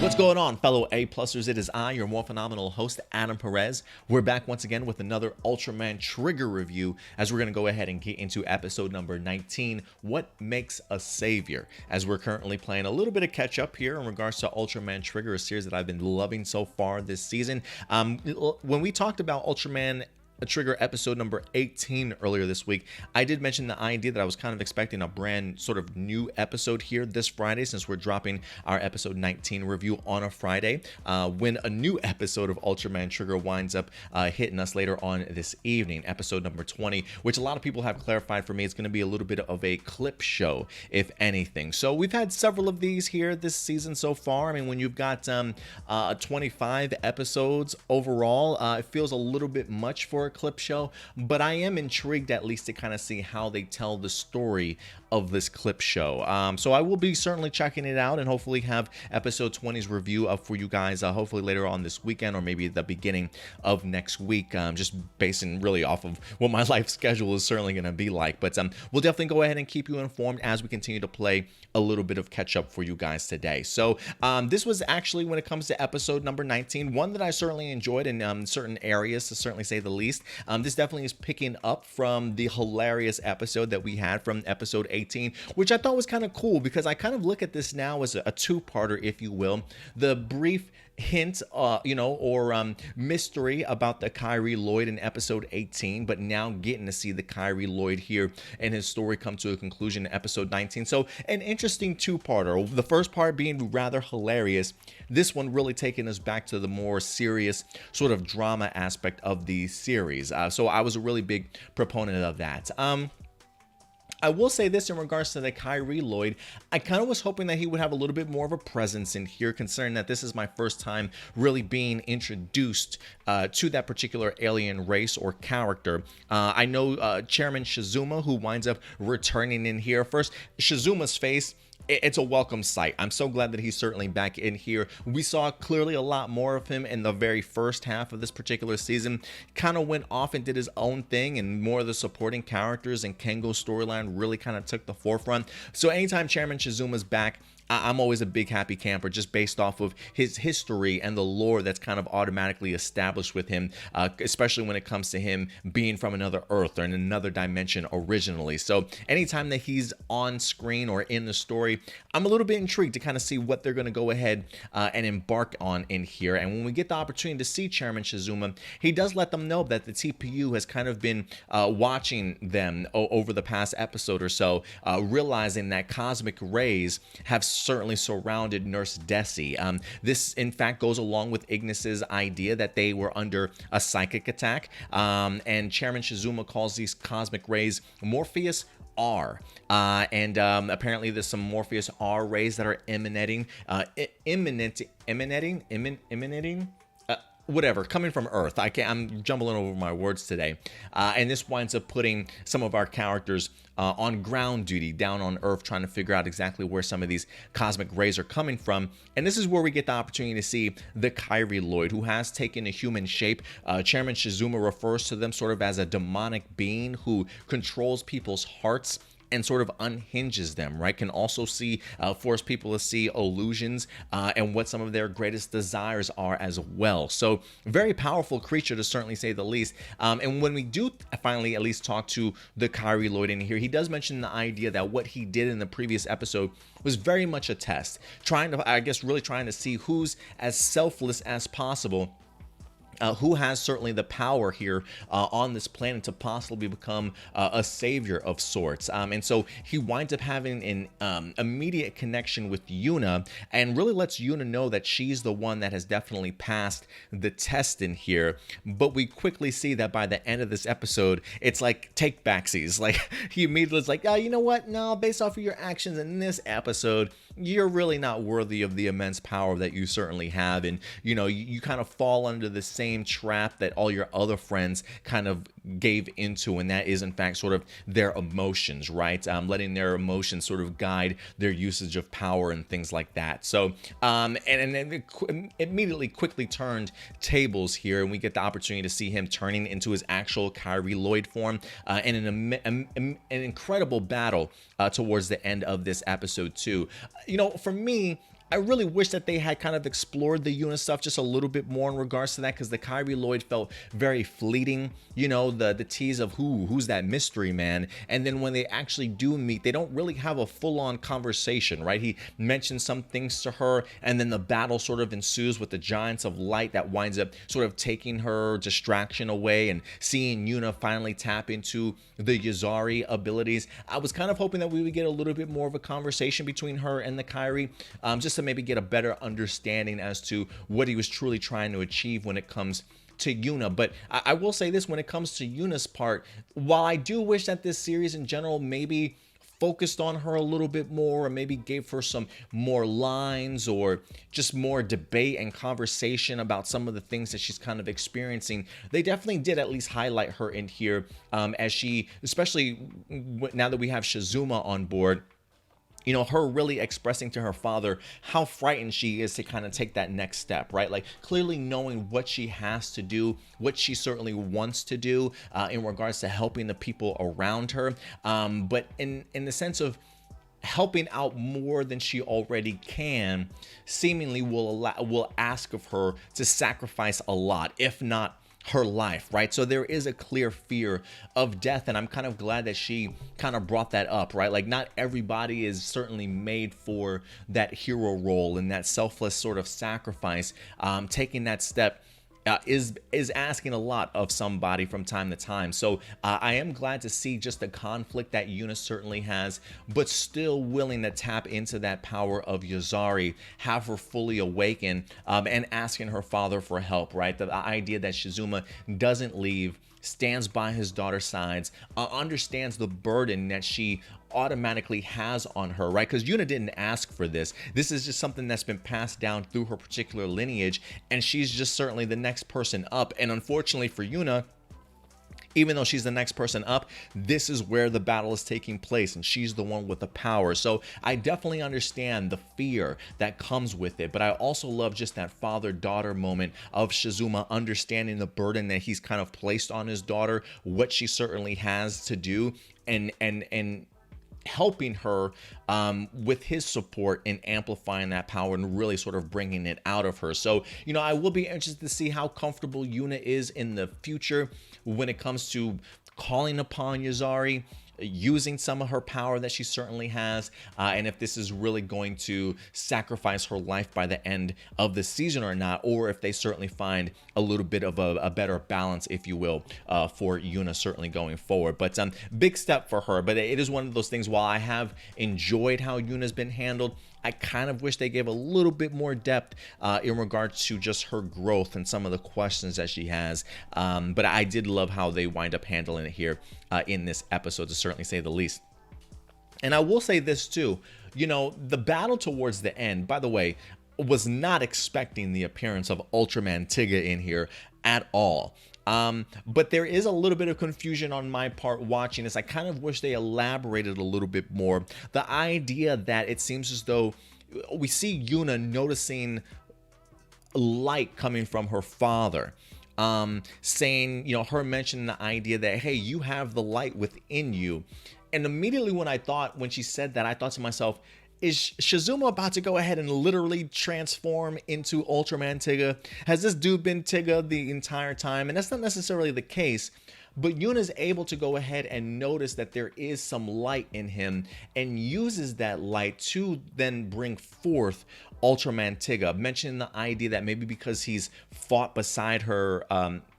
What's going on, fellow A-Plusers? It is I, your Morphinominal host, Adam Perez. We're back once again with another Ultraman Trigger review, as we're going to go ahead and get into episode number 19, What Makes a Savior, as we're currently playing a little bit of catch-up here in regards to Ultraman Trigger, a series that I've been loving so far this season. When we talked about Ultraman Trigger episode number 18 earlier this week, I did mention the idea that I was kind of expecting a brand sort of new episode here this Friday, since we're dropping our episode 19 review on a Friday, when a new episode of Ultraman Trigger winds up hitting us later on this evening, episode number 20, which a lot of people have clarified for me it's going to be a little bit of a clip show, if anything. So we've had several of these here this season so far. I mean, when you've got 25 episodes overall, it feels a little bit much for a clip show, but I am intrigued at least to kind of see how they tell the story of this clip show. So I will be certainly checking it out and hopefully have episode 20's review up for you guys hopefully later on this weekend, or maybe at the beginning of next week, just basing really off of what my life schedule is certainly going to be like. But we'll definitely go ahead and keep you informed as we continue to play a little bit of catch up for you guys today. So this was actually, when it comes to episode number 19, one that I certainly enjoyed in certain areas, to certainly say the least. This definitely is picking up from the hilarious episode that we had from episode 18, which I thought was kind of cool, because I kind of look at this now as a two-parter, if you will. The brief hint, or mystery about the Kyrieloid in episode 18, but now getting to see the Kyrieloid here and his story come to a conclusion in episode 19. So an interesting two-parter. The first part being rather hilarious. This one really taking us back to the more serious sort of drama aspect of the series. So I was a really big proponent of that. I will say this in regards to the Kyrieloid. I kind of was hoping that he would have a little bit more of a presence in here, considering that this is my first time really being introduced to that particular alien race or character. I know Chairman Shizuma, who winds up returning in here. First, Shizuma's face, it's a welcome sight. I'm so glad that he's certainly back in here. We saw clearly a lot more of him in the very first half of this particular season. Kind of went off and did his own thing, and more of the supporting characters and Kengo's storyline really kind of took the forefront. So anytime Chairman Shizuma's back, I'm always a big happy camper, just based off of his history and the lore that's kind of automatically established with him, especially when it comes to him being from another Earth or in another dimension originally. So anytime that he's on screen or in the story, I'm a little bit intrigued to kind of see what they're going to go ahead and embark on in here. And when we get the opportunity to see Chairman Shizuma, he does let them know that the TPU has kind of been watching them over the past episode or so, realizing that cosmic rays have certainly surrounded Nurse Desi. This, in fact, goes along with Ignis's idea that they were under a psychic attack, and Chairman Shizuma calls these cosmic rays Morpheus R, and apparently there's some Morpheus R rays that are emanating, whatever, coming from Earth. I'm jumbling over my words today. And this winds up putting some of our characters on ground duty down on Earth, trying to figure out exactly where some of these cosmic rays are coming from. And this is where we get the opportunity to see the Kyrieloid, who has taken a human shape. Chairman Shizuma refers to them sort of as a demonic being who controls people's hearts and sort of unhinges them, right? Can also see, force people to see illusions and what some of their greatest desires are as well. So very powerful creature, to certainly say the least. And when we do finally at least talk to the Kyrieloid in here, he does mention the idea that what he did in the previous episode was very much a test, really trying to see who's as selfless as possible, who has certainly the power here on this planet to possibly become a savior of sorts. And so he winds up having an immediate connection with Yuna, and really lets Yuna know that she's the one that has definitely passed the test in here. But we quickly see that by the end of this episode, it's like take backsies. Like, he immediately is like, oh, you know what? No, based off of your actions in this episode, you're really not worthy of the immense power that you certainly have. And, you kind of fall under the same trap that all your other friends kind of gave into, and that is in fact sort of their emotions, right? Letting their emotions sort of guide their usage of power and things like that. So and then immediately quickly turned tables here, and we get the opportunity to see him turning into his actual Kyrieloid form, and an incredible battle towards the end of this episode too. For me, I really wish that they had kind of explored the Yuna stuff just a little bit more in regards to that, because the Kyrieloid felt very fleeting. You know, the tease of who's that mystery man, and then when they actually do meet, they don't really have a full-on conversation, right? He mentions some things to her, and then the battle sort of ensues with the Giants of Light that winds up sort of taking her distraction away, and seeing Yuna finally tap into the Yuzari abilities. I was kind of hoping that we would get a little bit more of a conversation between her and the Kyrie, just to maybe get a better understanding as to what he was truly trying to achieve when it comes to Yuna. But I will say this, when it comes to Yuna's part, while I do wish that this series in general maybe focused on her a little bit more, or maybe gave her some more lines, or just more debate and conversation about some of the things that she's kind of experiencing, they definitely did at least highlight her in here, as she, especially now that we have Shizuma on board, you know, her really expressing to her father how frightened she is to kind of take that next step, right? Like, clearly knowing what she has to do, what she certainly wants to do in regards to helping the people around her, but in the sense of helping out more than she already can, seemingly will ask of her to sacrifice a lot, if not her life, right? So there is a clear fear of death, and I'm kind of glad that she kind of brought that up, right? Like, not everybody is certainly made for that hero role and that selfless sort of sacrifice. Taking that step is asking a lot of somebody from time to time. So I am glad to see just the conflict that Yuna certainly has, but still willing to tap into that power of Yuzari, have her fully awaken, and asking her father for help, right? The idea that Shizuma doesn't leave, stands by his daughter's sides, understands the burden that she automatically has on her, right? Because Yuna didn't ask for this. This is just something that's been passed down through her particular lineage, and she's just certainly the next person up. And unfortunately for Yuna, even though she's the next person up, this is where the battle is taking place, and she's the one with the power. So I definitely understand the fear that comes with it, but I also love just that father-daughter moment of Shizuma understanding the burden that he's kind of placed on his daughter, what she certainly has to do, and helping her with his support in amplifying that power and really sort of bringing it out of her. So, you know, I will be interested to see how comfortable Yuna is in the future when it comes to calling upon Yuzari, using some of her power that she certainly has, and if this is really going to sacrifice her life by the end of the season or not, or if they certainly find a little bit of a better balance, if you will, for Yuna certainly going forward. But big step for her, but it is one of those things, while I have enjoyed how Yuna's been handled, I kind of wish they gave a little bit more depth in regards to just her growth and some of the questions that she has. But I did love how they wind up handling it here in this episode, to certainly say the least. And I will say this too, you know, the battle towards the end, by the way, was not expecting the appearance of Ultraman Tiga in here at all. But there is a little bit of confusion on my part watching this. I kind of wish they elaborated a little bit more. The idea that it seems as though we see Yuna noticing light coming from her father, saying, you know, her mentioning the idea that, hey, you have the light within you. And immediately when she said that, I thought to myself, is Shizuma about to go ahead and literally transform into Ultraman Tiga? Has this dude been Tiga the entire time? And that's not necessarily the case, but Yuna's able to go ahead and notice that there is some light in him, and uses that light to then bring forth Ultraman Tiga, mentioning the idea that maybe because he's fought beside her,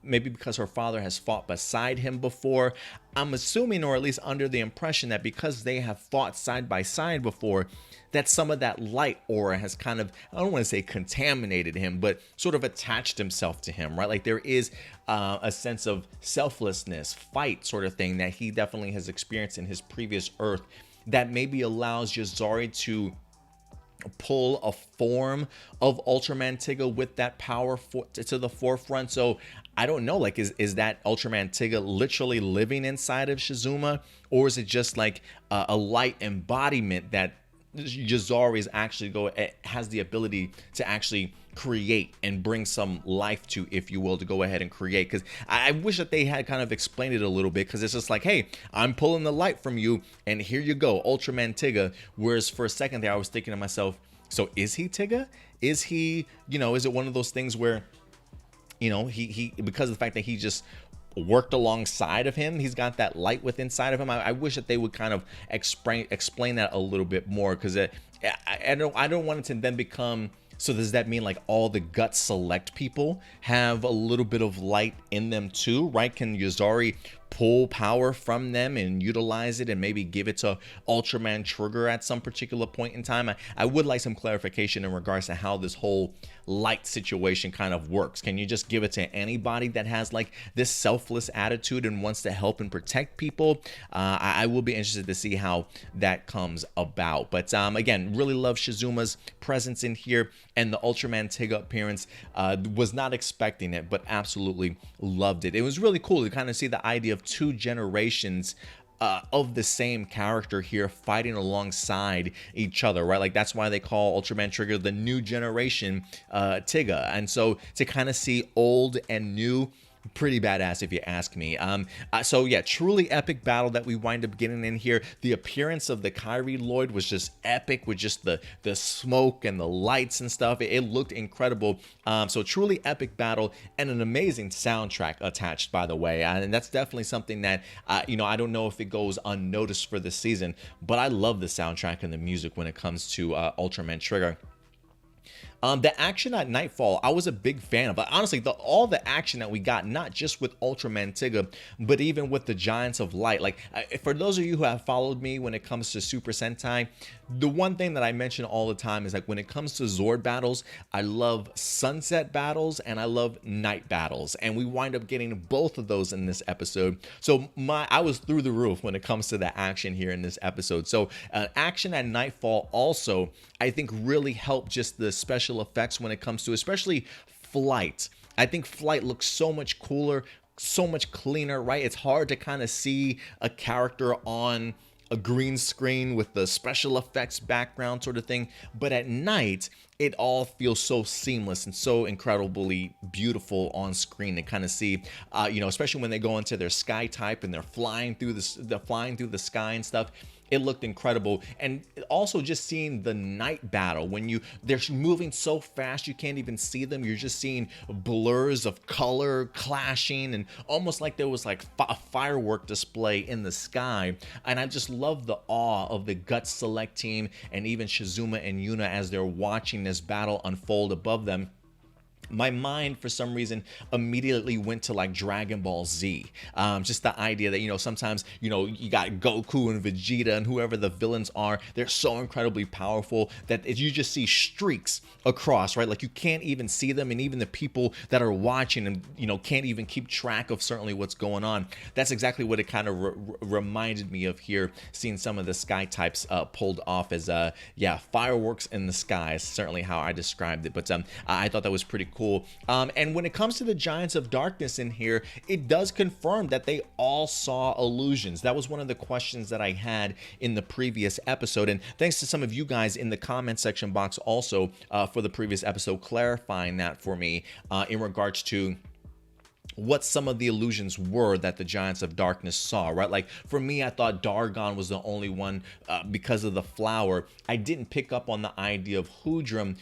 maybe because her father has fought beside him before, I'm assuming, or at least under the impression, that because they have fought side by side before, that some of that light aura has kind of, I don't want to say contaminated him, but sort of attached himself to him, right? Like there is a sense of selflessness, fight sort of thing that he definitely has experienced in his previous Earth, that maybe allows Yuzari to pull a form of Ultraman Tiga with that power to the forefront. So I don't know, like, is that Ultraman Tiga literally living inside of Shizuma, or is it just like a light embodiment that Yuzari is actually has the ability to actually create and bring some life to, if you will, to go ahead and create? Because I wish that they had kind of explained it a little bit, because it's just like, hey, I'm pulling the light from you and here you go, Ultraman Tiga. Whereas for a second there I was thinking to myself, So is he Tiga? Is he, is it one of those things where, he because of the fact that he just worked alongside of him, he's got that light within inside of him. I wish that they would kind of explain that a little bit more, because I don't want it to then become, so does that mean like all the gut select people have a little bit of light in them too, right? Can Yuzari pull power from them and utilize it and maybe give it to Ultraman Trigger at some particular point in time? I would like some clarification in regards to how this whole light situation kind of works. Can you just give it to anybody that has like this selfless attitude and wants to help and protect people? I will be interested to see how that comes about. But again, really love Shizuma's presence in here, and the Ultraman Tiga appearance. Was not expecting it, but absolutely loved it. It was really cool to kind of see the idea of two generations of the same character here fighting alongside each other, right? Like that's why they call Ultraman Trigger the new generation Tiga. And so to kind of see old and new, pretty badass if you ask me. So yeah, truly epic battle that we wind up getting in here. The appearance of the Kyrieloid was just epic, with just the smoke and the lights and stuff. It looked incredible. So truly epic battle, and an amazing soundtrack attached, by the way. And that's definitely something that I don't know if it goes unnoticed for this season, but I love the soundtrack and the music when it comes to Ultraman Trigger. The action at Nightfall, I was a big fan of. Honestly, all the action that we got, not just with Ultraman Tiga, but even with the Giants of Light. Like, for those of you who have followed me when it comes to Super Sentai, the one thing that I mention all the time is like when it comes to Zord battles, I love sunset battles and I love night battles, and we wind up getting both of those in this episode. So I was through the roof when it comes to the action here in this episode. So action at Nightfall also, I think, really helped just the special effects when it comes to especially flight. I think flight looks so much cooler, so much cleaner, right? It's hard to kind of see a character on a green screen with the special effects background sort of thing, but at night it all feels so seamless and so incredibly beautiful on screen to kind of see, especially when they go into their sky type and they're flying through the sky and stuff. It looked incredible. And also just seeing the night battle, when they're moving so fast you can't even see them. You're just seeing blurs of color clashing, and almost like there was like a firework display in the sky. And I just love the awe of the Gut Select team and even Shizuma and Yuna as they're watching this battle unfold above them. My mind, for some reason, immediately went to like Dragon Ball Z. Just the idea that, sometimes, you got Goku and Vegeta and whoever the villains are, they're so incredibly powerful that you just see streaks across, right? Like you can't even see them, and even the people that are watching and, can't even keep track of certainly what's going on. That's exactly what it kind of reminded me of here, seeing some of the sky types pulled off as, fireworks in the sky is certainly how I described it. But I thought that was pretty cool. And when it comes to the Giants of Darkness in here, it does confirm that they all saw illusions. That was one of the questions that I had in the previous episode, and thanks to some of you guys in the comment section box also for the previous episode clarifying that for me in regards to what some of the illusions were that the Giants of Darkness saw, right? Like for me, I thought Dargon was the only one because of the flower. I didn't pick up on the idea of Hoodrum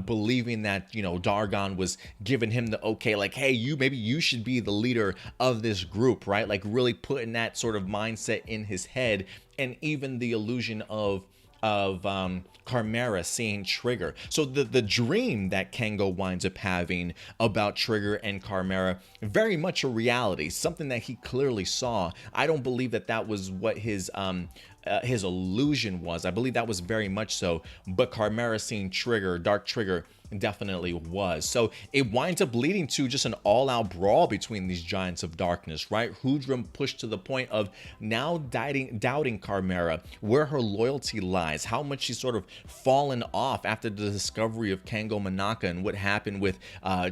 believing that, Dargon was giving him the okay, like, hey, maybe you should be the leader of this group, right? Like really putting that sort of mindset in his head. And even the illusion of Carmeara seeing Trigger. So the dream that Kengo winds up having about Trigger and Carmeara, very much a reality, something that he clearly saw. I don't believe that was what his illusion was. I believe that was very much so, but Carmeara seeing Trigger, Dark Trigger, definitely was. So it winds up leading to just an all-out brawl between these Giants of Darkness, right? Hoodrum pushed to the point of now doubting Carmeara, where her loyalty lies, how much she's sort of fallen off after the discovery of Kengo Manaka and what happened with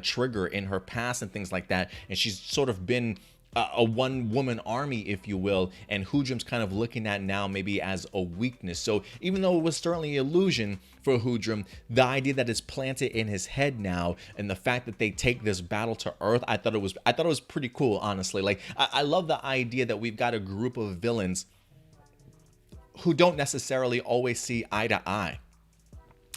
Trigger in her past and things like that. And she's sort of been a one-woman army, if you will, and Hoodrum's kind of looking at now maybe as a weakness. So even though it was certainly an illusion for Hoodrum, the idea that it's planted in his head now, and the fact that they take this battle to Earth, I thought it was pretty cool, honestly. Like I love the idea that we've got a group of villains who don't necessarily always see eye to eye.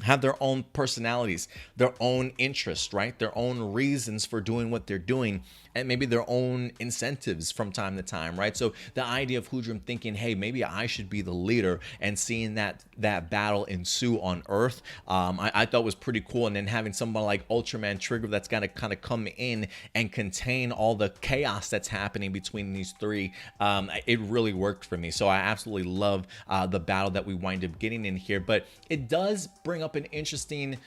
have their own personalities, their own interests, right? Their own reasons for doing what they're doing, and maybe their own incentives from time to time, right? So the idea of Hoodrum thinking, hey, maybe I should be the leader, and seeing that battle ensue on Earth, I thought was pretty cool. And then having someone like Ultraman Trigger that's got to kind of come in and contain all the chaos that's happening between these three, it really worked for me. So I absolutely love the battle that we wind up getting in here. But it does bring up an interesting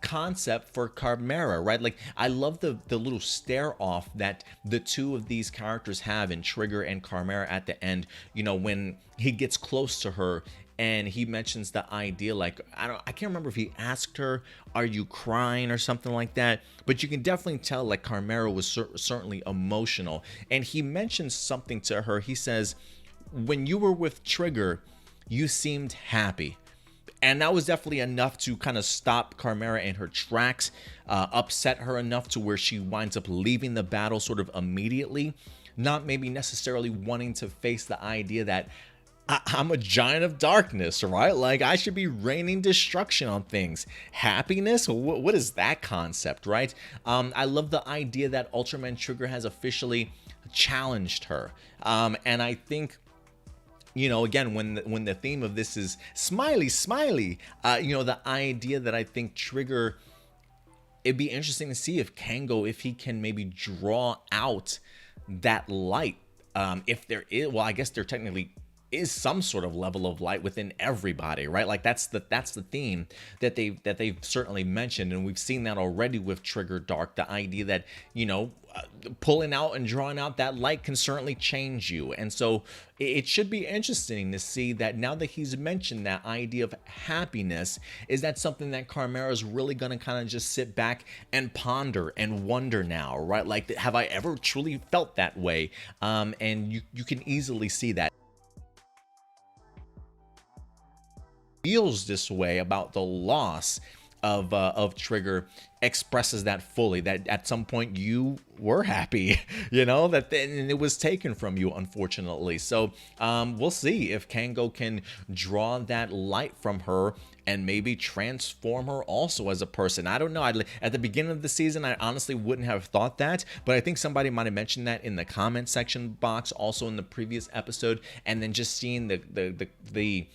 concept for Carmeara, right? Like, I love the little stare off that the two of these characters have in Trigger and Carmeara at the end, you know, when he gets close to her and he mentions the idea, like, I can't remember if he asked her, are you crying or something like that, but you can definitely tell like Carmeara was certainly emotional. And he mentions something to her. He says, when you were with Trigger, you seemed happy. And that was definitely enough to kind of stop Carmeara in her tracks, upset her enough to where she winds up leaving the battle sort of immediately, not maybe necessarily wanting to face the idea that I'm a giant of darkness, right? Like, I should be raining destruction on things. Happiness? What is that concept, right? I love the idea that Ultraman Trigger has officially challenged her. And I think, you know, again, when the theme of this is smiley, you know, the idea that I think Trigger, it'd be interesting to see if Kango, if he can maybe draw out that light. If there is, well, I guess there technically is some sort of level of light within everybody, right? Like, that's the theme that they've certainly mentioned, and we've seen that already with Trigger Dark. The idea that, you know, pulling out and drawing out that light can certainly change you. And so it should be interesting to see that now that he's mentioned that idea of happiness, is that something that Carmeara is really going to kind of just sit back and ponder and wonder now, right? Like, have I ever truly felt that way? And you can easily see that feels this way about the loss of Trigger, expresses that fully, that at some point you were happy, you know, that then it was taken from you, unfortunately. So we'll see if Kango can draw that light from her and maybe transform her also as a person. I don't know. At the beginning of the season, I honestly wouldn't have thought that, but I think somebody might have mentioned that in the comment section box, also in the previous episode, and then just seeing the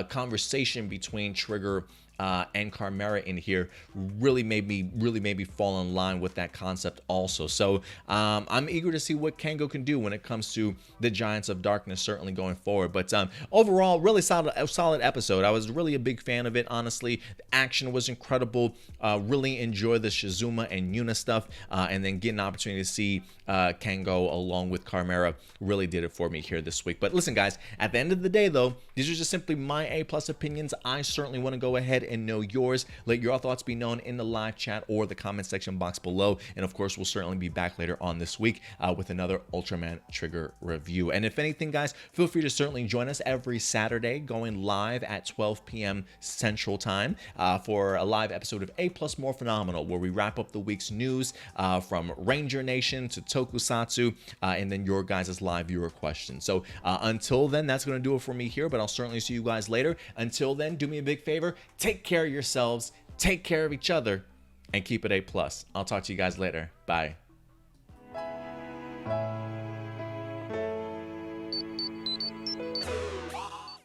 conversation between Trigger and Carmeara in here really made me fall in line with that concept also. So I'm eager to see what Kango can do when it comes to the Giants of Darkness, certainly going forward. But overall, really solid episode. I was really a big fan of it, honestly. The action was incredible. Really enjoy the Shizuma and Yuna stuff, and then get an opportunity to see Kango along with Carmeara really did it for me here this week. But listen, guys, at the end of the day, though, these are just simply my A+ opinions. I certainly want to go ahead and know yours. Let your thoughts be known in the live chat or the comment section box below. And of course, we'll certainly be back later on this week with another Ultraman Trigger review. And if anything, guys, feel free to certainly join us every Saturday, going live at 12 p.m. Central Time for a live episode of A+ Morphinominal, where we wrap up the week's news from Ranger Nation to Tokusatsu, and then your guys' live viewer questions. So until then, that's going to do it for me here, but I'll certainly see you guys later. Until then, do me a big favor, take care of yourselves, take care of each other, and keep it A+. I'll talk to you guys later. Bye.